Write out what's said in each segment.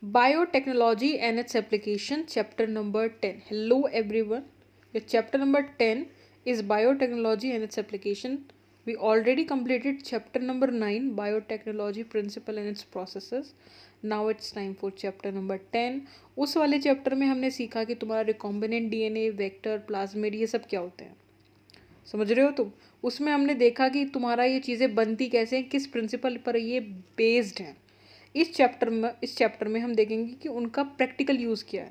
Biotechnology and its application, chapter number 10. Hello everyone. Your chapter number 10 is biotechnology and its application. We already completed chapter number 9, biotechnology principle and its processes. Now it's time for chapter number 10. उस वाले chapter में हमने सीखा कि तुम्हारा recombinant DNA, vector, plasmid, ये सब क्या होते हैं, समझ रहे हो तुम। उसमें हमने देखा कि तुम्हारा ये चीज़ें बनती कैसे हैं, किस प्रिंसिपल पर ये बेस्ड हैं। इस चैप्टर में हम देखेंगे कि उनका प्रैक्टिकल यूज़ क्या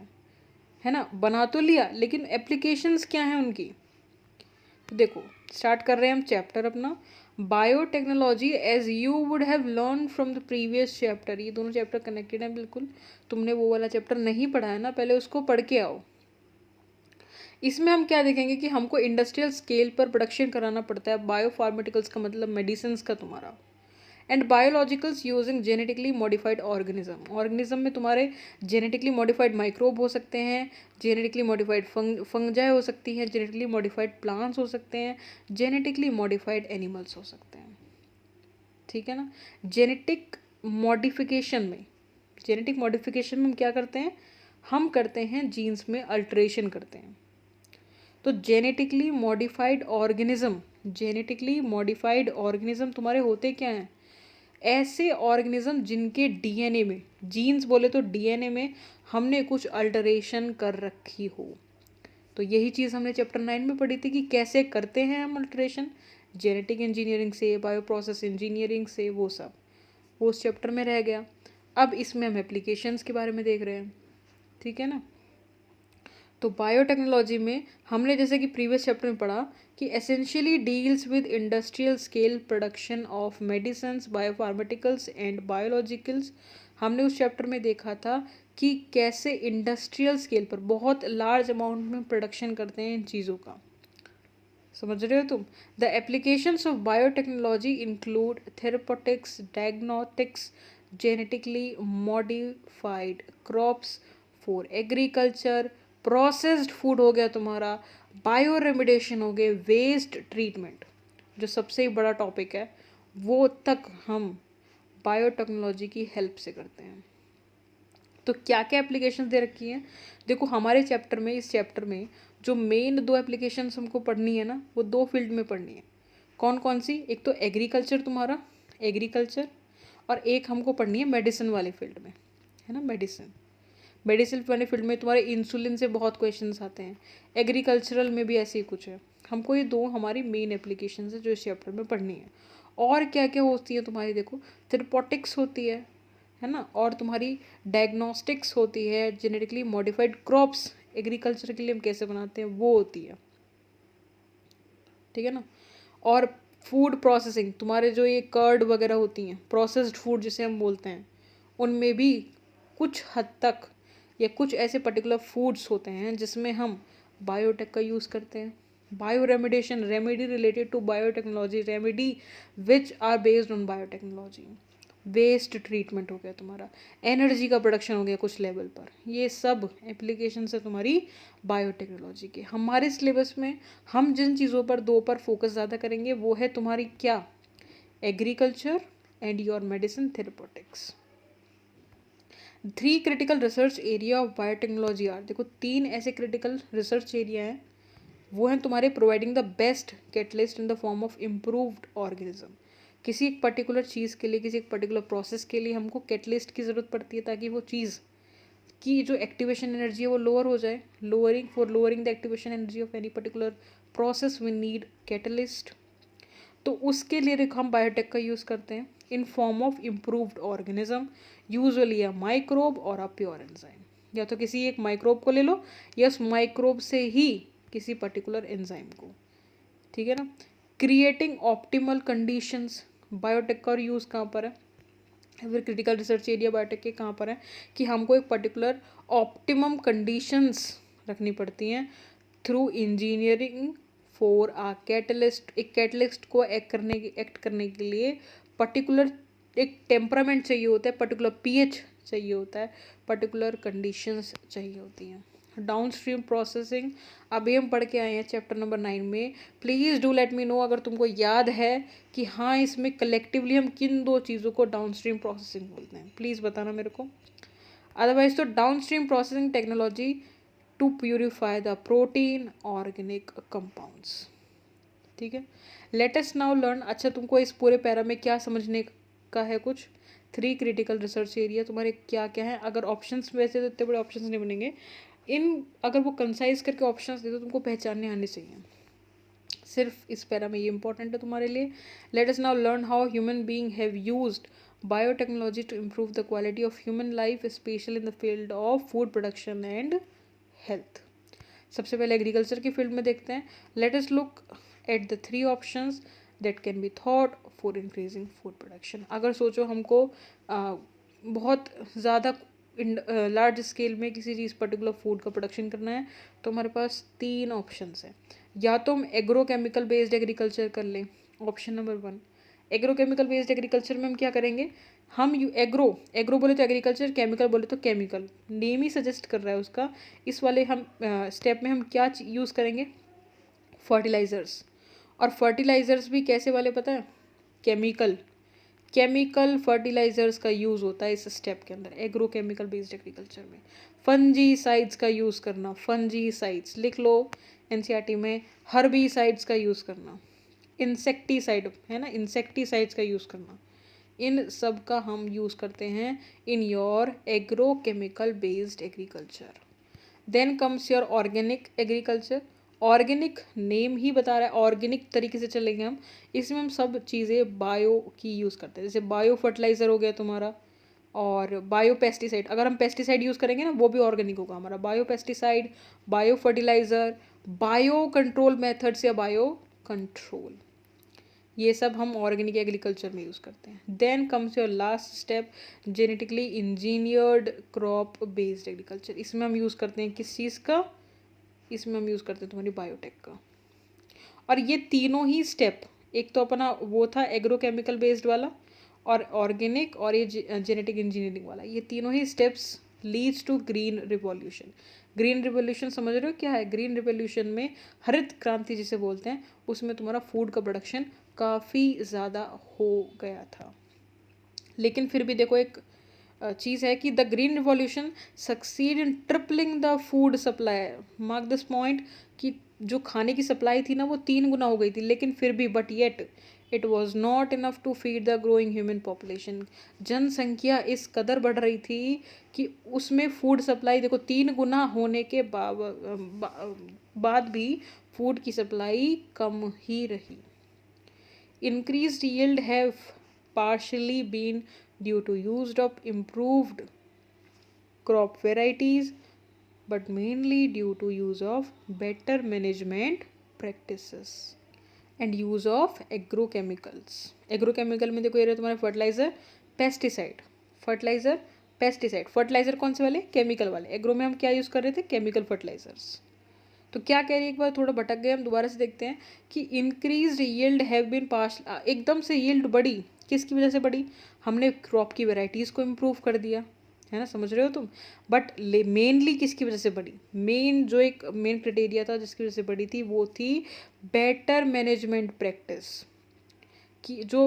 है ना। बना तो लिया, लेकिन एप्लीकेशंस क्या हैं उनकी। तो देखो, स्टार्ट कर रहे हैं हम चैप्टर अपना, biotechnology as you would have learn from the previous chapter. ये दोनों चैप्टर कनेक्टेड हैं बिल्कुल। तुमने वो वाला चैप्टर नहीं पढ़ा है ना, पहले उसको पढ़ के आओ। इसमें हम क्या देखेंगे कि हमको इंडस्ट्रियल स्केल पर प्रोडक्शन कराना पड़ता है। बायोफार्माटिकल्स का मतलब मेडिसिन का तुम्हारा, and biologicals using genetically modified organism. Organism में तुम्हारे जेनेटिकली मॉडिफाइड माइक्रोब हो सकते हैं, जेनेटिकली मॉडिफाइड फंजाई हो सकती हैं, जेनेटिकली मॉडिफाइड प्लांट्स हो सकते हैं, जेनेटिकली मॉडिफाइड एनिमल्स हो सकते हैं। ठीक है ना। जेनेटिक मॉडिफिकेशन में हम क्या करते हैं, हम करते हैं जीन्स में अल्ट्रेशन करते हैं। तो जेनेटिकली मॉडिफाइड ऑर्गेनिज्म तुम्हारे होते क्या हैं, ऐसे ऑर्गेनिज्म जिनके डीएनए में, जीन्स बोले तो डीएनए में हमने कुछ अल्टरेशन कर रखी हो। तो यही चीज़ हमने चैप्टर 9 में पढ़ी थी कि कैसे करते हैं हम अल्टरेशन, जेनेटिक इंजीनियरिंग से, बायोप्रोसेस इंजीनियरिंग से, वो सब वो उस चैप्टर में रह गया। अब इसमें हम एप्लीकेशंस के बारे में देख रहे हैं। ठीक है ना। तो बायोटेक्नोलॉजी में हमने जैसे कि प्रीवियस चैप्टर में पढ़ा कि essentially deals with industrial scale production of medicines, biopharmaceuticals and biologicals. हमने उस चैप्टर में देखा था कि कैसे इंडस्ट्रियल स्केल पर बहुत लार्ज अमाउंट में प्रोडक्शन करते हैं इन चीज़ों का, समझ रहे हो तुम। The applications of biotechnology include therapeutics, diagnostics, genetically modified crops for agriculture, processed food हो गया तुम्हारा, बायो रेमिडेशन हो गए, वेस्ट ट्रीटमेंट, जो सबसे बड़ा टॉपिक है, वो तक हम बायोटेक्नोलॉजी की हेल्प से करते हैं। तो क्या क्या एप्लीकेशन दे रखी हैं, देखो हमारे चैप्टर में, इस चैप्टर में जो मेन 2 एप्लीकेशन हमको पढ़नी है ना, वो 2 फील्ड में पढ़नी है। कौन कौन सी, एक तो एग्रीकल्चर तुम्हारा, एग्रीकल्चर, और एक हमको पढ़नी है मेडिसिन वाले फील्ड में, है ना। मेडिसिन वाले फील्ड में तुम्हारे इंसुलिन से बहुत क्वेश्चंस आते हैं, एग्रीकल्चरल में भी ऐसे ही कुछ है। हमको ये 2 हमारी मेन एप्लीकेशन है जो इस चैप्टर में पढ़नी है। और क्या क्या होती है तुम्हारी, देखो थेरेपेटिक्स होती है ना, और तुम्हारी डायग्नोस्टिक्स होती है, जेनेटिकली मॉडिफाइड क्रॉप्स एग्रीकल्चर के लिए हम कैसे बनाते हैं वो होती है। ठीक है ना। और फूड प्रोसेसिंग, तुम्हारे जो ये कर्ड वगैरह होती हैं, प्रोसेस्ड फूड जिसे हम बोलते हैं, उनमें भी कुछ हद तक या कुछ ऐसे पर्टिकुलर फूड्स होते हैं जिसमें हम बायोटेक का यूज़ करते हैं। Bioremediation, remedy related to biotechnology, remedy which are based on biotechnology. Waste treatment हो गया तुम्हारा, एनर्जी का प्रोडक्शन हो गया कुछ लेवल पर, ये सब एप्लीकेशन है तुम्हारी बायोटेक्नोलॉजी के। हमारे सिलेबस में हम जिन चीज़ों पर 2 पर फोकस ज़्यादा करेंगे वो है तुम्हारी क्या, agriculture and your medicine therapeutics. 3 critical research area of biotechnology are, देखो 3 ऐसे क्रिटिकल रिसर्च एरिया हैं, वो हैं तुम्हारे providing the best catalyst in the form of improved organism. किसी एक पर्टिकुलर चीज़ के लिए, किसी एक पर्टिकुलर प्रोसेस के लिए हमको कैटलिस्ट की ज़रूरत पड़ती है ताकि वो चीज़ की जो एक्टिवेशन एनर्जी है वो लोअर हो जाए। Lowering the activation energy of any particular process we need catalyst. तो उसके लिए देखो हम बायोटेक का यूज़ करते हैं in form of improved organism, usually a microbe और अ प्योर एंजाइम। या तो किसी एक माइक्रोब को ले लो या उस माइक्रोब से ही किसी पर्टिकुलर एंजाइम को। ठीक है ना। क्रिएटिंग ऑप्टिमल कंडीशंस, बायोटेक का यूज़ कहाँ पर है, फिर क्रिटिकल रिसर्च एरिया बायोटेक के कहाँ पर है कि हमको एक पर्टिकुलर ऑप्टिमम कंडीशंस रखनी पड़ती हैं through engineering for uh catalyst. एक कैटलिस्ट को एक्ट करने के लिए पर्टिकुलर एक टेम्परामेंट चाहिए होता है, पर्टिकुलर पीएच चाहिए होता है, पर्टिकुलर कंडीशंस चाहिए होती हैं। डाउन स्ट्रीम प्रोसेसिंग अभी हम पढ़ के आए हैं चैप्टर नंबर 9 में। Please do let me know अगर तुमको याद है कि हाँ इसमें कलेक्टिवली हम किन 2 चीज़ों को डाउन स्ट्रीम प्रोसेसिंग बोलते हैं, प्लीज़ बताना मेरे को। अदरवाइज तो downstream processing technology to purify the protein organic compounds. ठीक है, लेट अस नाउ लर्न। अच्छा, तुमको इस पूरे पैरा में क्या समझने का है? कुछ 3 क्रिटिकल रिसर्च एरिया तुम्हारे क्या क्या हैं? अगर ऑप्शंस, वैसे तो इतने बड़े ऑप्शंस नहीं बनेंगे इन, अगर वो कंसाइज करके ऑप्शंस दे तो तुमको पहचानने आने चाहिए। सिर्फ इस पैरा में ये इंपॉर्टेंट है तुम्हारे लिए। Let us now learn how human being have used biotechnology to improve the quality of human life, specially in the field of food production and health. सबसे पहले एग्रीकल्चर की फील्ड में देखते हैं। Let us look at the 3 options that can be thought for increasing food production. अगर सोचो हमको बहुत ज़्यादा लार्ज स्केल में किसी चीज़ पर्टिकुलर फूड का प्रोडक्शन करना है तो हमारे पास 3 ऑप्शंस हैं। या तो हम एग्रोकेमिकल बेस्ड एग्रीकल्चर कर लें, option number 1। Agrochemical based agriculture में हम क्या करेंगे? हम एग्रो बोले तो एग्रीकल्चर, केमिकल बोले तो केमिकल, नेम ही सजेस्ट कर रहा है उसका। इस वाले हम स्टेप में हम क्या यूज़ करेंगे? फर्टिलाइज़र्स। और फर्टिलाइज़र्स भी कैसे वाले पता है? केमिकल फर्टिलाइजर्स का यूज़ होता है इस स्टेप के अंदर, एग्रोकेमिकल बेस्ड एग्रीकल्चर में। फंजीसाइड्स का यूज़ करना, फंजीसाइड्स लिख लो एनसीईआरटी में। हर्बीसाइड्स का यूज़ करना, इंसेक्टिसाइड है ना, इंसेक्टिसाइड्स का यूज़ करना, इन सब का हम यूज़ करते हैं in your agrochemical based agriculture. Then comes your organic agriculture. Organic name ही बता रहा है, ऑर्गेनिक तरीके से चलेंगे हम। इसमें हम सब चीज़ें बायो की यूज़ करते हैं, जैसे बायो फर्टिलाइज़र हो गया तुम्हारा, और बायो पेस्टिसाइड। अगर हम पेस्टिसाइड यूज़ करेंगे ना वो भी ऑर्गेनिक होगा हमारा। Biopesticide, biofertilizer, biocontrol methods या बायो कंट्रोल, ये सब हम ऑर्गेनिक एग्रीकल्चर में यूज़ करते हैं। Then comes your last step, genetically engineered crop based agriculture. इसमें हम यूज़ करते हैं किस चीज़ का? इसमें हम यूज़ करते हैं तुम्हारी बायोटेक का। और ये तीनों ही स्टेप, एक तो अपना वो था एग्रोकेमिकल बेस्ड वाला, और ऑर्गेनिक, और ये जेनेटिक इंजीनियरिंग वाला, ये तीनों ही steps leads to green revolution. Green revolution समझ रहे हो क्या है? ग्रीन रिवॉल्यूशन में हरित क्रांति जिसे बोलते हैं, उसमें तुम्हारा फूड का प्रोडक्शन काफ़ी ज़्यादा हो गया था। लेकिन फिर भी देखो एक चीज़ है कि the green revolution succeed in tripling the food supply. Mark this point कि जो खाने की सप्लाई थी ना वो 3 गुना हो गई थी, लेकिन फिर भी but yet it was not enough to feed the growing human population. जनसंख्या इस कदर बढ़ रही थी कि उसमें फूड सप्लाई देखो 3 गुना होने के बाद भी फूड की सप्लाई कम ही रही। Increased yield have partially been due to use of improved crop varieties, but mainly due to use of better management practices and use of agrochemicals. Agrochemical में देखो ये रहे तुम्हारे fertilizer, pesticide, fertilizer, pesticide. Fertilizer कौन से वाले? Chemical वाले। Agro में हम क्या यूज़ कर रहे थे? Chemical fertilizers. तो क्या कह रही है, एक बार थोड़ा भटक गए हम, दोबारा से देखते हैं कि increase yield have been pass. एकदम से यील्ड बढ़ी, किसकी वजह से बढ़ी? हमने क्रॉप की वेराइटीज़ को इम्प्रूव कर दिया, है ना, समझ रहे हो तुम। बट मेनली किसकी वजह से बढ़ी? मेन जो एक मेन क्राइटेरिया था जिसकी वजह से बढ़ी थी वो थी बेटर मैनेजमेंट प्रैक्टिस। कि जो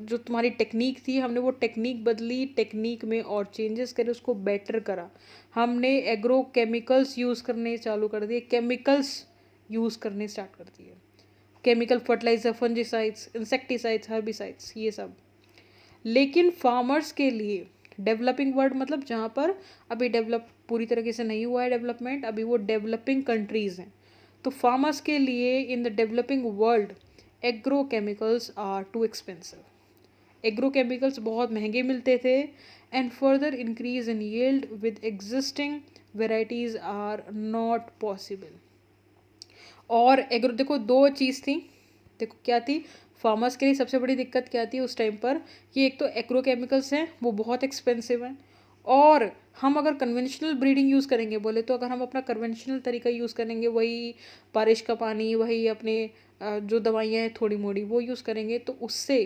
तुम्हारी टेक्निक थी, हमने वो टेक्निक बदली, टेक्निक में और चेंजेस करे, उसको बेटर करा। हमने एग्रो केमिकल्स यूज़ करने चालू कर दिए, केमिकल्स यूज़ करने स्टार्ट कर दिए, chemical fertilizer, fungicides, insecticides, herbicides, ये सब। लेकिन फार्मर्स के लिए डेवलपिंग वर्ल्ड, मतलब जहाँ पर अभी डेवलप पूरी तरीके से नहीं हुआ है डेवलपमेंट, अभी वो डेवलपिंग कंट्रीज़ हैं, तो फार्मर्स के लिए in the developing world agrochemicals are too expensive. Agrochemicals बहुत महंगे मिलते थे, and further increase in yield with existing varieties are not possible. और एग्रो देखो 2 चीज़ थी, देखो क्या थी? फार्मर्स के लिए सबसे बड़ी दिक्कत क्या थी उस टाइम पर कि एक तो एग्रोकेमिकल्स हैं वो बहुत एक्सपेंसिव हैं, और हम अगर कन्वेंशनल ब्रीडिंग यूज़ करेंगे, बोले तो अगर हम अपना कन्वेंशनल तरीका यूज़ करेंगे, वही बारिश का पानी, वही अपने जो दवाइयाँ हैं थोड़ी मोड़ी वो यूज़ करेंगे, तो उससे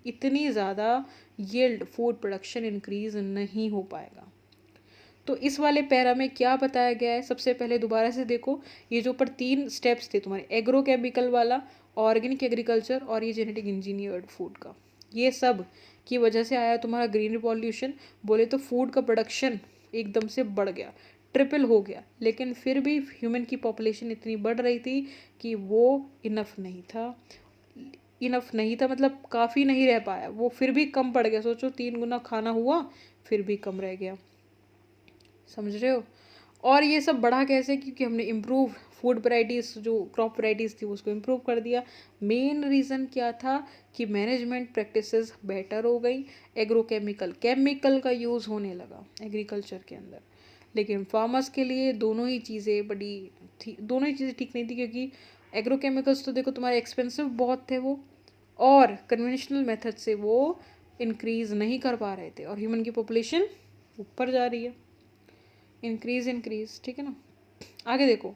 इतनी ज़्यादा यील्ड, फूड प्रोडक्शन इंक्रीज़ नहीं हो पाएगा। तो इस वाले पैरा में क्या बताया गया है? सबसे पहले दोबारा से देखो, ये जो ऊपर 3 स्टेप्स थे तुम्हारे, एग्रोकेमिकल वाला, ऑर्गेनिक एग्रीकल्चर, और ये जेनेटिक इंजीनियर्ड फूड का, ये सब की वजह से आया तुम्हारा ग्रीन रिवॉल्यूशन। बोले तो फूड का प्रोडक्शन एकदम से बढ़ गया, ट्रिपल हो गया, लेकिन फिर भी ह्यूमन की पॉपुलेशन इतनी बढ़ रही थी कि वो इनफ नहीं था। इनफ नहीं था मतलब काफ़ी नहीं रह पाया, वो फिर भी कम पड़ गया। सोचो 3 गुना खाना हुआ फिर भी कम रह गया, समझ रहे हो। और ये सब बढ़ा कैसे, क्योंकि हमने इम्प्रूव फूड वैराइटीज़, जो क्रॉप वैराइटीज़ थी उसको इम्प्रूव कर दिया। मेन रीज़न क्या था कि मैनेजमेंट प्रैक्टिसेस बेटर हो गई, एग्रोकेमिकल केमिकल का यूज़ होने लगा एग्रीकल्चर के अंदर। लेकिन फार्मर्स के लिए दोनों ही चीज़ें बड़ी थी, दोनों ही चीज़ें ठीक नहीं थी, क्योंकि एग्रोकेमिकल्स तो देखो तुम्हारे एक्सपेंसिव बहुत थे वो, और कन्वेंशनल मेथड से वो इंक्रीज़ नहीं कर पा रहे थे, और ह्यूमन की पॉपुलेशन ऊपर जा रही है, इंक्रीज, ठीक है ना। आगे देखो,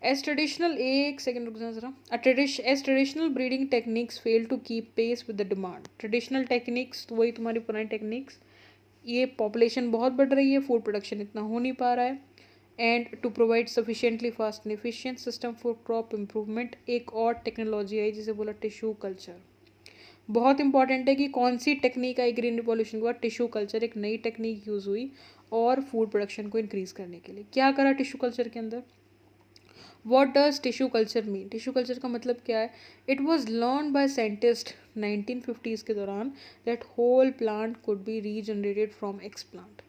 एज ट्रेडिशनल, एक सेकेंड रुक जाना जरा, as traditional breeding techniques fail to keep pace with the demand. Traditional techniques तो वही तुम्हारी पुरानी टेक्निक्स, ये पॉपुलेशन बहुत बढ़ रही है, फूड प्रोडक्शन इतना हो नहीं पा रहा है, and to provide sufficiently fast and efficient system for crop improvement एक और टेक्नोलॉजी आई जिसे बोला टिश्यू कल्चर। बहुत इंपॉर्टेंट है कि कौन सी टेक्निक आई ग्रीन रिवॉल्यूशन के बाद, टिश्यू कल्चर, एक नई टेक्निक यूज़ हुई और फूड प्रोडक्शन को इंक्रीज़ करने के लिए। क्या करा टिश्यू कल्चर के अंदर, what does tissue culture mean, tissue culture का मतलब क्या है। It was learn by scientist 1950s के दौरान that whole plant could be regenerated from explant.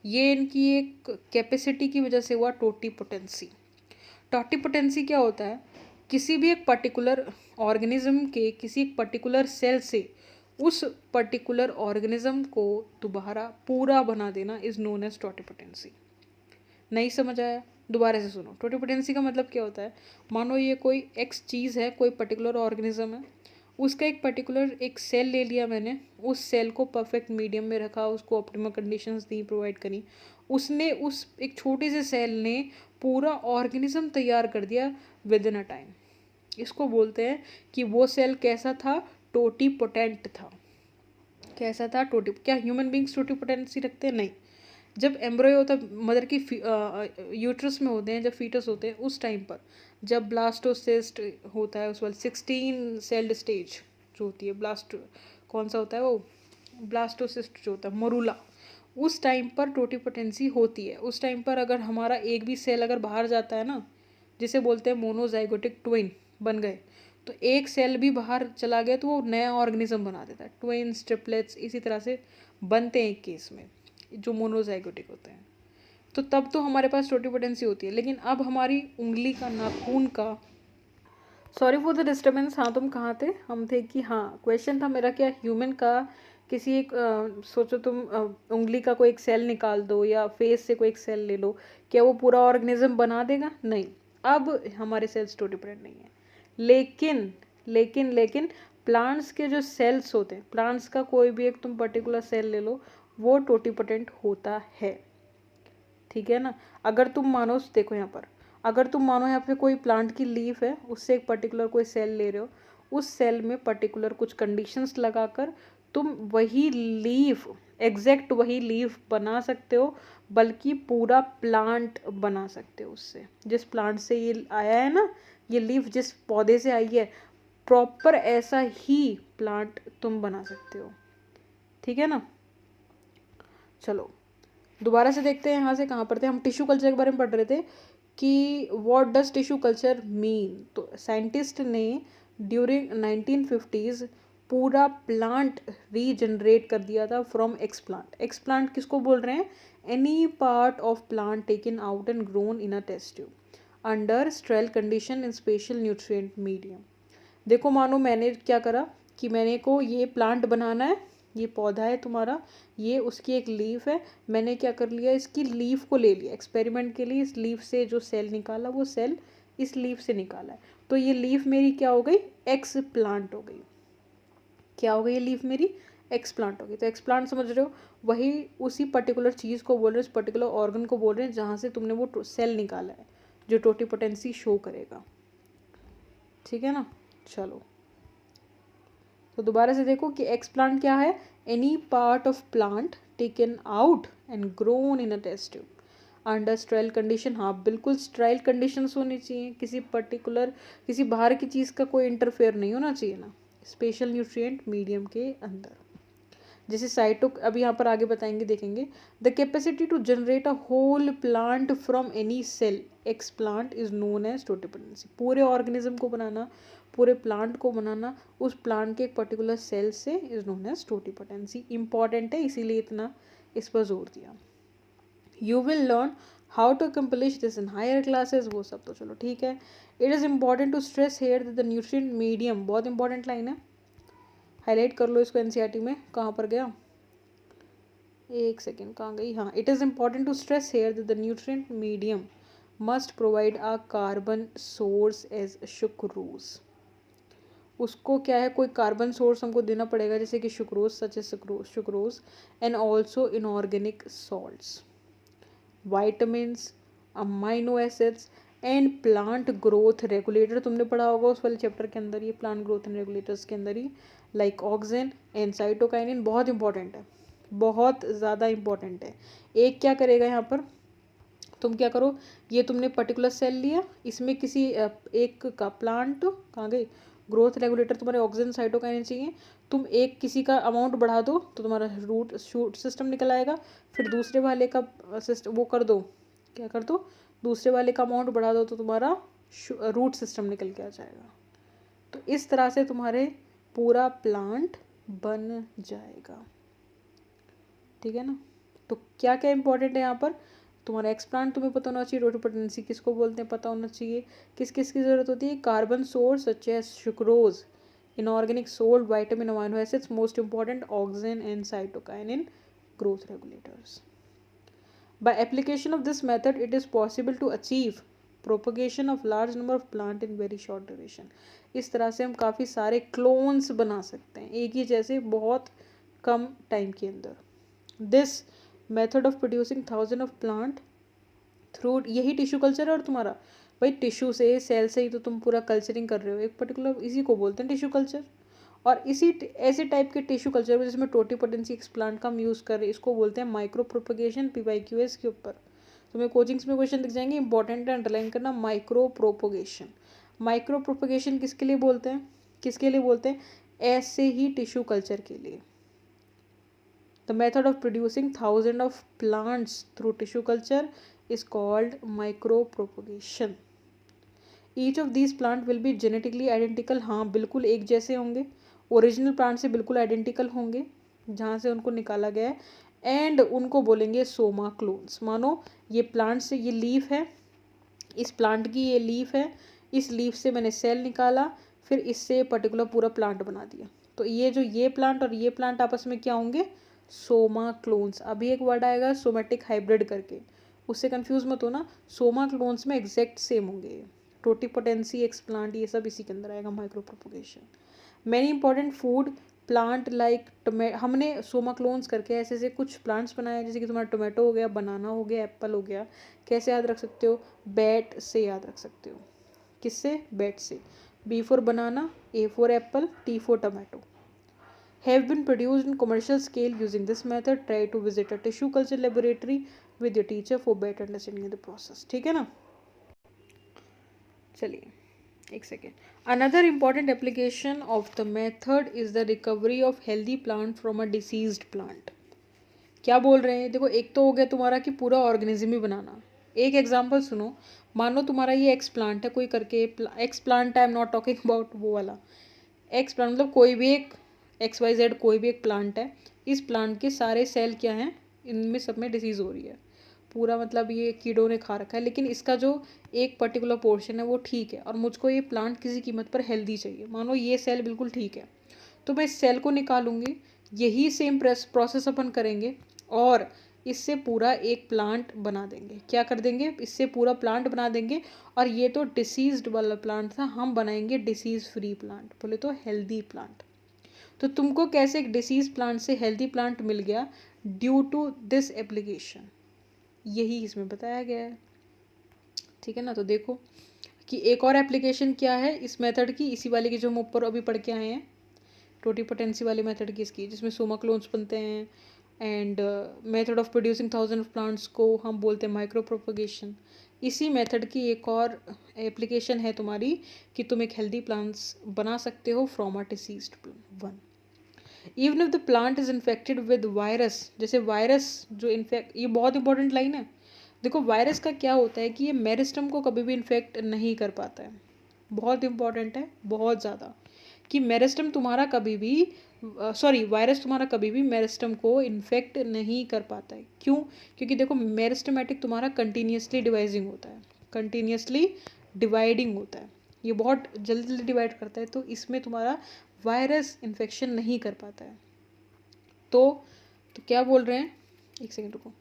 ये इनकी एक कैपेसिटी की वजह से हुआ, टोटीपोटेंसी। टोटीपोटेंसी क्या होता है, किसी भी एक पर्टिकुलर ऑर्गेनिज्म के किसी एक पर्टिकुलर सेल से उस पर्टिकुलर ऑर्गेनिज्म को दोबारा पूरा बना देना इज नोन एज टोटीपोटेंसी। नहीं समझ आया, दोबारा से सुनो। टोटीपोटेंसी का मतलब क्या होता है, मानो ये कोई एक्स चीज़ है, कोई पर्टिकुलर ऑर्गेनिज्म है, उसका एक पर्टिकुलर एक सेल ले लिया मैंने, उस सेल को परफेक्ट मीडियम में रखा, उसको ऑप्टिमल कंडीशंस दी, प्रोवाइड करी, उसने उस एक छोटे से सेल ने पूरा ऑर्गेनिज्म तैयार कर दिया विद इन अ टाइम। इसको बोलते हैं कि वो सेल कैसा था, टोटीपोटेंट था। कैसा था, टोटी। क्या ह्यूमन बींग्स टोटीपोटेंसी रखते हैं, नहीं। जब एम्ब्रॉय होता है मदर की यूट्रस में होते हैं, जब फीटस होते हैं उस टाइम पर, जब ब्लास्टोसिस्ट होता है उस वाले 16 सेल्ड स्टेज जो होती है, ब्लास्ट कौन सा होता है वो, ब्लास्टोसिस्ट जो होता है, मोरूला, उस टाइम पर टोटीपोटेंसी होती है। उस टाइम पर अगर हमारा एक भी सेल अगर बाहर जाता है ना, जिसे बोलते हैं मोनोजाइगोटिक ट्विन बन गए, तो एक सेल भी बाहर चला गया तो वो नया ऑर्गेनिज्म बना देता है। ट्विन्स, ट्रिपलेट्स इसी तरह से बनते हैं एक केस में जो मोनोजाइगोटिक होते हैं। तो तब तो हमारे पास टोटीपोटेंसी होती है। लेकिन अब हमारी उंगली का, नाखून का, सॉरी फॉर द डिस्टर्बेंस, हाँ तुम कहाँ थे, हम थे कि हाँ क्वेश्चन था मेरा क्या, ह्यूमन का किसी एक सोचो तुम उंगली का कोई एक सेल निकाल दो या फेस से कोई एक सेल ले लो, क्या वो पूरा ऑर्गेनिज्म बना देगा, नहीं। अब हमारे सेल्स टोटीपोटेंट नहीं है। लेकिन प्लांट्स के जो सेल्स होते हैं, प्लांट्स का कोई भी एक तुम पर्टिकुलर सेल ले लो, वो टोटीपोटेंट होता है, ठीक है ना। अगर तुम मानो, देखो यहाँ पर, अगर तुम मानो यहाँ पे कोई प्लांट की लीफ है, उससे एक पर्टिकुलर कोई सेल ले रहे हो, उस सेल में पर्टिकुलर कुछ कंडीशंस लगाकर तुम वही लीफ, एग्जैक्ट वही लीफ बना सकते हो, बल्कि पूरा प्लांट बना सकते हो उससे। जिस प्लांट से ये आया है ना, ये लीफ जिस पौधे से आई है, प्रॉपर ऐसा ही प्लांट तुम बना सकते हो, ठीक है ना। चलो दोबारा से देखते हैं, यहाँ से कहाँ पर थे हम, टिश्यू कल्चर के बारे में पढ़ रहे थे कि what does tissue culture mean. तो साइंटिस्ट ने ड्यूरिंग 1950s पूरा प्लांट रीजनरेट कर दिया था from explant. Explant किसको बोल रहे हैं, any part of plant taken out and grown in a test tube under sterile condition in special nutrient medium. देखो मानो मैंने क्या करा कि मैंने को ये प्लांट बनाना है, ये पौधा है तुम्हारा, ये उसकी एक लीफ है, मैंने क्या कर लिया, इसकी लीफ को ले लिया एक्सपेरिमेंट के लिए, इस लीफ से जो सेल निकाला वो सेल इस लीफ से निकाला है, तो ये लीफ मेरी क्या हो गई, एक्स प्लांट हो गई। क्या हो गई, ये लीफ मेरी एक्स प्लांट हो गई। तो एक्स प्लांट समझ रहे हो, वही उसी पर्टिकुलर चीज़ को बोल रहे हैं, उस पर्टिकुलर ऑर्गन को बोल रहे हैं जहाँ से तुमने वो सेल निकाला है जो टोटीपोटेंसी शो करेगा, ठीक है ना। चलो तो दोबारा से देखो कि एक्स प्लांट क्या है, any part of plant taken out and grown in a test tube under sterile condition. हाँ बिल्कुल स्टेराइल कंडीशंस होनी चाहिए, किसी पर्टिकुलर किसी बाहर की चीज़ का कोई इंटरफेयर नहीं होना चाहिए ना, स्पेशल न्यूट्रिएंट मीडियम के अंदर। जैसे साइटो अभी यहाँ पर आगे बताएंगे देखेंगे, the capacity to generate a whole plant from any cell explant is known as totipotency. पूरे ऑर्गेनिज्म को बनाना, पूरे प्लांट को बनाना उस प्लांट के एक पर्टिकुलर सेल से is known as totipotency. Important है इसीलिए इतना इस पर जोर दिया। You will learn how to accomplish this in higher classes, वो सब तो चलो ठीक है। It is important to stress here the nutrient medium, बहुत इंपॉर्टेंट लाइन है, हाईलाइट कर लो इसको एनसीईआरटी में। कहाँ पर गया, एक सेकेंड कहाँ गई, हाँ। It is important to stress here that the nutrient medium must provide a carbon source as sucrose. उसको क्या है, कोई कार्बन सोर्स हमको देना पड़ेगा, जैसे कि sucrose, such as sucrose and also inorganic salts, vitamins, amino acids and plant growth regulator. तुमने पढ़ा होगा उस वाले चैप्टर के अंदर, ये प्लांट ग्रोथ एंड रेगुलेटर्स के अंदर ही, लाइक ऑक्सिन एंड साइटोकाइनिन। बहुत इंपॉर्टेंट है, बहुत ज़्यादा इंपॉर्टेंट है। एक क्या करेगा यहाँ पर, तुम क्या करो, ये तुमने पर्टिकुलर सेल लिया, इसमें किसी एक का प्लांट कहाँ गई, ग्रोथ रेगुलेटर तुम्हारे ऑक्सीजन साइटोकाइनिन चाहिए, तुम एक किसी का अमाउंट बढ़ा दो तो तुम्हारा रूट शूट सिस्टम निकल आएगा, फिर दूसरे वाले का सिस्टम वो कर दो, क्या कर दो, दूसरे वाले का अमाउंट बढ़ा दो तो तुम्हारा रूट सिस्टम निकल के आ जाएगा। तो इस तरह से तुम्हारे पूरा प्लांट बन जाएगा, ठीक है ना। तो क्या क्या इंपॉर्टेंट है यहाँ पर, तुम्हारा एक्स प्लांट तुम्हें पता होना चाहिए, टोटिपोटेंसी किसको बोलते हैं पता होना चाहिए, किस किस की ज़रूरत होती है, carbon source such as sucrose, inorganic salt, vitamin, amino acids, most important auxin and cytokinin, growth regulators. By application of this method, it is possible to achieve propagation of large number of plant in very short duration. इस तरह से हम काफ़ी सारे clones बना सकते हैं एक ही जैसे बहुत कम टाइम के अंदर। This method of producing 1000 of plant through, यही टिश्यू कल्चर है। और तुम्हारा भाई टिश्यू से, सेल से ही तो तुम पूरा कल्चरिंग कर रहे हो एक पर्टिकुलर, इसी को बोलते हैं टिश्यू कल्चर। और इसी ऐसे टाइप के टिश्यू कल्चर में जिसमें टोटिपोटेंसी एक्सप्लांट का हम यूज़ कर रहे हैं, इसको बोलते हैं माइक्रो प्रोपोगेशन। PYQS के ऊपर तुम्हें कोचिंग्स में क्वेश्चन दिख जाएंगे, इंपॉर्टेंट है अंडरलाइन करना, माइक्रो प्रोपोगेशन। माइक्रो प्रोपोगेशन किसके लिए बोलते हैं, किसके लिए बोलते हैं, ऐसे ही टिश्यू कल्चर के लिए। The method of producing 1000 of plants through tissue culture is called micro propagation. Each of these plant will be genetically identical, हाँ बिल्कुल एक जैसे होंगे, ओरिजिनल प्लांट से बिल्कुल आइडेंटिकल होंगे जहाँ से उनको निकाला गया है, एंड उनको बोलेंगे सोमा क्लोन्स। मानो ये प्लांट से, ये लीफ है, इस प्लांट की ये लीफ है, इस लीफ से मैंने सेल निकाला, फिर इससे पर्टिकुलर पूरा प्लांट बना दिया। तो ये जो ये प्लांट और ये प्लांट आपस में क्या होंगे, सोमा क्लोन्स। अभी एक वर्ड आएगा सोमेटिक हाइब्रिड करके, उससे कंफ्यूज मत होना, सोमा क्लोन्स में एग्जैक्ट सेम होंगे। टोटिपोटेंसी, एक्सप्लांट, ये सब इसी के अंदर आएगा, micro propagation. Many important food plant like हमने सोमा क्लोन्स करके ऐसे ऐसे कुछ प्लांट्स बनाए, जैसे कि तुम्हारा टोमेटो हो गया, बनाना हो गया, एप्पल हो गया। कैसे याद रख सकते हो, बैट से याद रख सकते हो। किससे, बैट से। B for banana, A for Apple, T for tomato. Have been produced in commercial scale using this method. Try to visit a tissue culture laboratory with your teacher for better understanding the process. ठीक है ना, चलिए एक second. Another important application of the method is the recovery of healthy plant from a deceased plant. क्या बोल रहे हैं, देखो एक तो हो गया तुम्हारा कि पूरा ऑर्गेनिज्म ही बनाना। एक एग्जांपल सुनो, मानो तुम्हारा ये एक्स प्लांट है, कोई करके x plant, I am not talking about वो वाला एक्स प्लांट, मतलब कोई भी एक XYZ कोई भी एक प्लांट है, इस प्लांट के सारे सेल क्या हैं, इनमें सब में डिसीज़ हो रही है पूरा, मतलब ये कीड़ों ने खा रखा है, लेकिन इसका जो एक पर्टिकुलर पोर्शन है वो ठीक है, और मुझको ये प्लांट किसी कीमत पर हेल्दी चाहिए। मानो ये सेल बिल्कुल ठीक है, तो मैं इस सेल को निकालूंगी, यही सेम प्रोसेस अपन करेंगे और इससे पूरा एक प्लांट बना देंगे। क्या कर देंगे, इससे पूरा प्लांट बना देंगे। और ये तो डिसीज्ड वाला प्लांट था, हम बनाएंगे डिसीज़ फ्री प्लांट, बोले तो हेल्दी प्लांट। तो तुमको कैसे एक डिसीज प्लांट से हेल्दी प्लांट मिल गया, ड्यू टू दिस एप्लीकेशन, यही इसमें बताया गया है, ठीक है ना। तो देखो कि एक और एप्लीकेशन क्या है इस मेथड की, इसी वाले की जो हम ऊपर अभी पढ़ के आए हैं, टोटिपोटेंसी वाले मेथड की इसकी, जिसमें सोमा क्लोन्स बनते हैं, and method of producing 1000 of plants को हम बोलते हैं माइक्रो प्रोपोगेशन। इसी मेथड की एक और एप्लीकेशन है तुम्हारी कि तुम एक हेल्दी प्लांट्स बना सकते हो from a deceased one. Even if the plant is infected with virus, जैसे वायरस जो इन्फेक्ट, ये बहुत इंपॉर्टेंट लाइन है। देखो वायरस का क्या होता है कि ये मेरिस्टम को कभी भी इन्फेक्ट नहीं कर पाता है। बहुत इंपॉर्टेंट है, बहुत ज़्यादा, कि मेरिस्टम तुम्हारा कभी भी सॉरी वायरस तुम्हारा कभी भी मेरिस्टम को इन्फेक्ट नहीं कर पाता है। क्यों? क्योंकि देखो मेरिस्टमेटिक तुम्हारा कंटिन्यूसली डिवाइजिंग होता है, कंटिन्यूसली डिवाइडिंग होता है, ये बहुत जल्दी जल्दी डिवाइड करता है, तो इसमें तुम्हारा वायरस इन्फेक्शन नहीं कर पाता है। तो क्या बोल रहे हैं, एक सेकेंड रुको,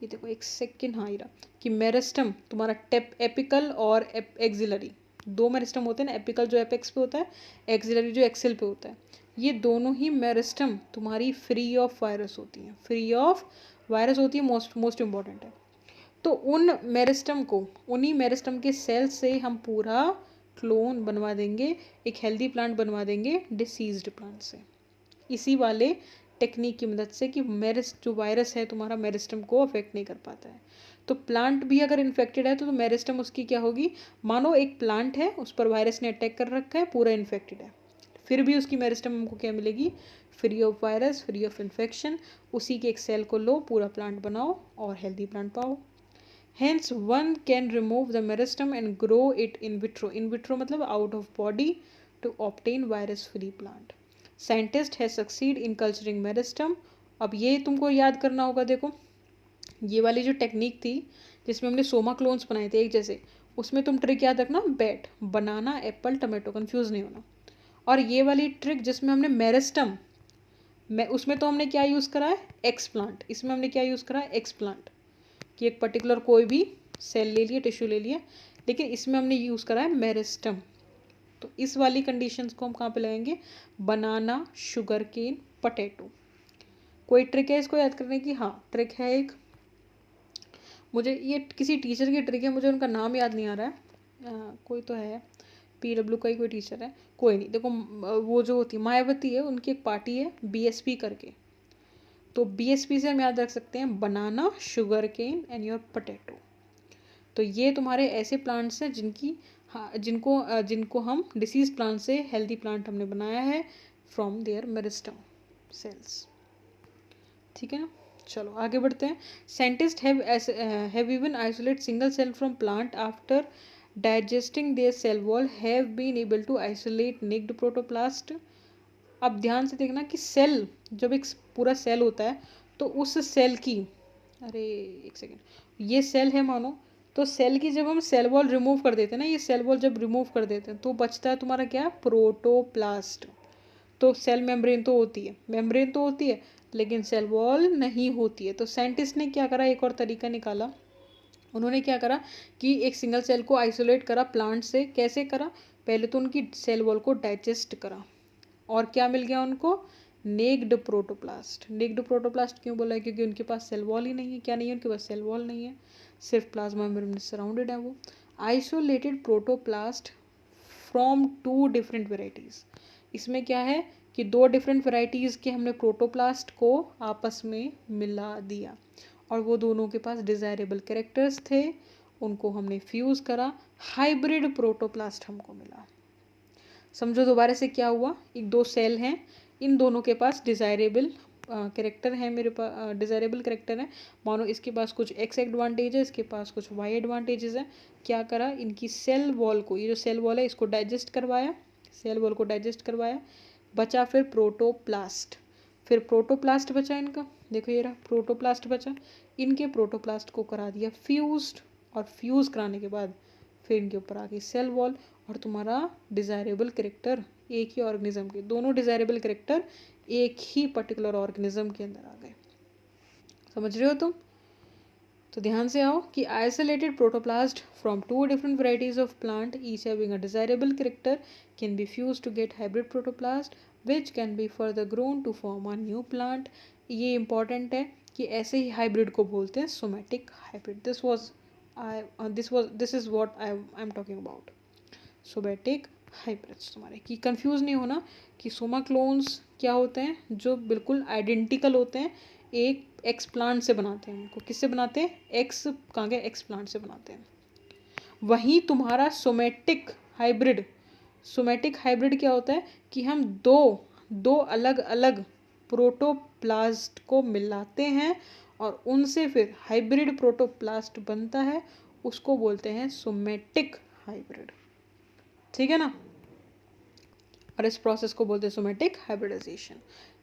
ये देखो एक सेकेंड, हाँ ये रहा, कि मेरिस्टम तुम्हारा एपिकल और एक्सिलरी, दो मेरिस्टम होते हैं ना, एपिकल जो एपेक्स पे होता है, एक्सिलरी जो एक्सेल पे होता है, ये दोनों ही मेरिस्टम तुम्हारी फ्री ऑफ वायरस होती हैं, फ्री ऑफ वायरस होती है, मोस्ट इम्पॉर्टेंट है। तो उन मेरिस्टम को, उन्हीं मेरिस्टम के सेल से हम पूरा क्लोन बनवा देंगे, एक हेल्दी प्लांट बनवा देंगे डिसीज्ड प्लांट से, इसी वाले टेक्निक की मदद से, कि जो वायरस है तुम्हारा मेरिस्टम को अफेक्ट नहीं कर पाता है। तो प्लांट भी अगर इन्फेक्टेड है तो मेरिस्टम उसकी क्या होगी, मानो एक प्लांट है उस पर वायरस ने अटैक कर रखा है, पूरा इन्फेक्टेड है, फिर भी उसकी मेरिस्टम हमको क्या मिलेगी, free of virus, free of infection, उसी के एक सेल को लो, पूरा प्लांट बनाओ और हेल्दी प्लांट पाओ। Hence, one can remove the meristem and grow it in vitro. In vitro मतलब out of body to obtain virus-free plant. Scientist has succeed in culturing meristem. अब ये तुमको याद करना होगा, देखो ये वाली जो टेक्निक थी जिसमें हमने सोमा क्लोन्स बनाए थे एक जैसे, उसमें तुम ट्रिक याद रखना, बैट, बनाना, एप्पल, टमाटो, कंफ्यूज नहीं होना। और ये वाली ट्रिक जिसमें हमने मेरिस्टम, उसमें तो हमने क्या यूज़ करा है, एक्स प्लांट, इसमें हमने क्या यूज़ करा है, एक्स प्लांट, कि एक पर्टिकुलर कोई भी सेल ले लिया, टिश्यू ले लिया, लेकिन इसमें हमने यूज़ करा है मेरिस्टम। तो इस वाली कंडीशंस को हम कहाँ पे लगाएंगे, बनाना, शुगर केन, पोटैटो। कोई ट्रिक है इसको याद करने की, हाँ ट्रिक है एक, मुझे ये किसी टीचर की ट्रिक है, मुझे उनका नाम याद नहीं आ रहा है, कोई तो है, PW का ही कोई टीचर है, कोई नहीं, देखो वो जो होती है मायावती है, उनकी एक पार्टी है BSP करके, तो BSP से हम याद रख सकते हैं banana, sugar cane and your potato. तो ये तुम्हारे ऐसे प्लांट्स हैं जिनकी, हाँ जिनको हम डिसीज प्लांट से हेल्दी प्लांट हमने बनाया है फ्रॉम देयर मेरिस्टम सेल्स। ठीक है ना, चलो आगे बढ़ते हैं। Scientist have even isolate single cell from plant after digesting their cell wall, have been able to isolate naked protoplast. अब ध्यान से देखना कि सेल, जब एक पूरा सेल होता है तो उस सेल की, अरे एक सेकेंड, ये सेल है मानो, तो सेल की जब हम सेल वॉल रिमूव कर देते हैं ना, ये सेल वॉल जब रिमूव कर देते हैं तो बचता है तुम्हारा क्या, प्रोटोप्लास्ट। तो सेल मेम्ब्रेन तो होती है, मेम्ब्रेन तो होती है, लेकिन सेल वॉल नहीं होती है। तो साइंटिस्ट ने क्या करा, एक और तरीका निकाला, उन्होंने क्या करा कि एक सिंगल सेल को आइसोलेट करा प्लांट से। कैसे करा, पहले तो उनकी सेल वॉल को डाइजेस्ट करा, और क्या मिल गया उनको, नेक्ड प्रोटोप्लास्ट। नेक्ड प्रोटोप्लास्ट क्यों बोला है, क्योंकि उनके पास सेल वॉल ही नहीं है। क्या नहीं है उनके पास, सेल वॉल नहीं है, सिर्फ प्लाज्मा मेम्ब्रेन से सराउंडेड है वो। Isolated protoplast from 2 different varieties, इसमें क्या है कि 2 डिफरेंट वेराइटीज़ के हमने प्रोटोप्लास्ट को आपस में मिला दिया, और वो दोनों के पास डिज़ायरेबल कैरेक्टर्स थे, उनको हमने फ्यूज़ करा, हाइब्रिड प्रोटोप्लास्ट हमको मिला। समझो दोबारा से क्या हुआ, एक 2 सेल हैं, इन दोनों के पास डिज़ायरेबल कैरेक्टर है, मेरे पास डिज़ायरेबल कैरेक्टर है, मानो इसके पास कुछ एक्स एडवांटेज है, इसके पास कुछ वाई एडवांटेजेस है। क्या करा, इनकी सेल वॉल को, ये जो सेल वॉल है इसको डाइजेस्ट करवाया, सेल वॉल को डाइजेस्ट करवाया, बचा फिर प्रोटोप्लास्ट। फिर प्रोटोप्लास्ट बचा इनका, देखो ये रहा प्रोटोप्लास्ट बचा, इनके प्रोटोप्लास्ट को करा दिया फ्यूज्ड, और फ्यूज़ कराने के बाद फिर इनके ऊपर आ गई सेल वॉल, और तुम्हारा डिज़ायरेबल कैरेक्टर एक ही ऑर्गेनिज्म के, दोनों डिज़ायरेबल कैरेक्टर एक ही पर्टिकुलर ऑर्गेनिज्म के अंदर आ गए। समझ रहे हो तुम? तो ध्यान से आओ कि isolated protoplast from 2 different varieties of plant, each having a desirable character, can be fused to get hybrid protoplast which can be further grown to form a new plant. ये इंपॉर्टेंट है कि ऐसे ही हाइब्रिड को बोलते हैं somatic hybrid. This is what I am talking about, somatic hybrids. तुम्हारे कि कंफ्यूज नहीं होना कि सोमा क्लोन्स क्या होते हैं, जो बिल्कुल आइडेंटिकल होते हैं, एक एक्स प्लांट से बनाते हैं उनको, किससे बनाते हैं, एक्स कहाँ गए, एक्स प्लांट से बनाते हैं। वहीं तुम्हारा सोमैटिक हाइब्रिड, सोमैटिक हाइब्रिड क्या होता है कि हम 2 दो अलग अलग प्रोटोप्लास्ट को मिलाते हैं और उनसे फिर हाइब्रिड प्रोटोप्लास्ट बनता है, उसको बोलते हैं सोमेटिक हाइब्रिड। ठीक है ना, और इस प्रोसेस को बोलते हैं somatic hybridization.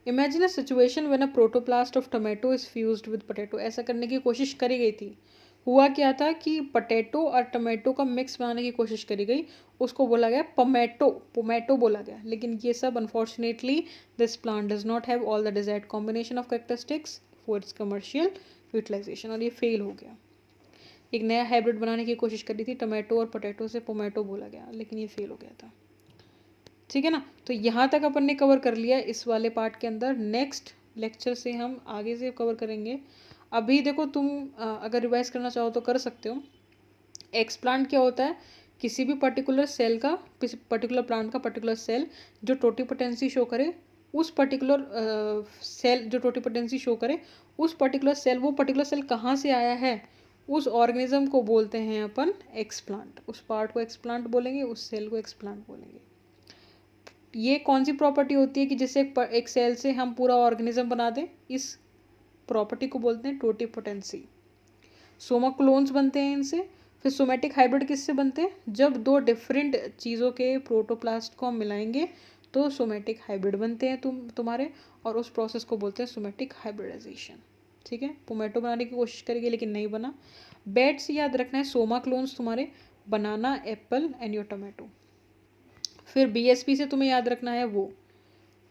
Imagine a situation when a protoplast of tomato is fused with potato. ऐसा करने की कोशिश करी गई थी। हुआ क्या था कि पोटैटो और टोमेटो का मिक्स बनाने की कोशिश करी गई, उसको बोला गया पोमैटो बोला गया। लेकिन ये सब unfortunately this plant does not have all the desired combination of characteristics for its commercial utilization, और ये फेल हो गया। एक नया हाइब्रिड बनाने की कोशिश करी थी, टोमेटो और पोटैटो से पोमैटो बोला गया, लेकिन ये फेल हो गया था। ठीक है ना, तो यहाँ तक अपन ने कवर कर लिया इस वाले पार्ट के अंदर। नेक्स्ट लेक्चर से हम आगे से कवर करेंगे। अभी देखो तुम अगर रिवाइज करना चाहो तो कर सकते हो। एक्सप्लांट क्या होता है, किसी भी पर्टिकुलर सेल का, किसी पर्टिकुलर प्लांट का पर्टिकुलर सेल जो टोटिपोटेंसी शो करे, उस पर्टिकुलर सेल जो टोटिपोटेंसी शो करे, उस पर्टिकुलर सेल, वो पर्टिकुलर सेल कहाँ से आया है, उस ऑर्गेनिज्म को बोलते हैं अपन एक्सप्लांट। उस पार्ट को एक्सप्लांट बोलेंगे, उस सेल को एक्सप्लांट बोलेंगे। ये कौन सी प्रॉपर्टी होती है कि जिससे एक सेल से हम पूरा ऑर्गेनिज्म बना दें, इस प्रॉपर्टी को बोलते हैं टोटिपोटेंसी। सोमा क्लोन्स बनते हैं इनसे। फिर सोमेटिक हाइब्रिड किससे बनते हैं, जब दो डिफरेंट चीज़ों के प्रोटोप्लास्ट को हम मिलाएंगे तो सोमेटिक हाइब्रिड बनते हैं तुम्हारे, और उस प्रोसेस को बोलते हैं सोमेटिक हाइब्रिडाइजेशन। ठीक है, टोमेटो बनाने की कोशिश करेंगे लेकिन नहीं बना। बेट से याद रखना है, सोमा क्लोन्स तुम्हारे बनाना, एप्पल एंड योर टोमेटो। फिर बीएसपी से तुम्हें याद रखना है, वो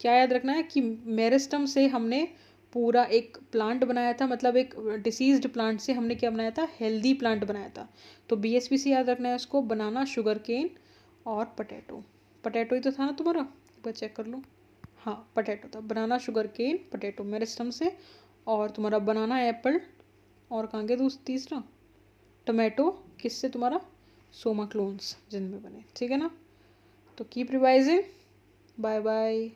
क्या याद रखना है कि मेरिस्टम से हमने पूरा एक प्लांट बनाया था, मतलब एक डिसीज्ड प्लांट से हमने क्या बनाया था, हेल्दी प्लांट बनाया था। तो बीएसपी से याद रखना है उसको, बनाना, शुगर केन और पोटैटो। पोटैटो ही तो था ना तुम्हारा, एक बार चेक कर लो। हाँ, पोटैटो था, बनाना, शुगर केन, पोटैटो मेरिस्टम से। और तुम्हारा बनाना, एप्पल, और कहाँ गया तीसरा, टोमेटो किससे, तुम्हारा सोमा क्लोन्स जिनमें बने। ठीक है ना, तो कीप रिवाइजिंग। Bye bye.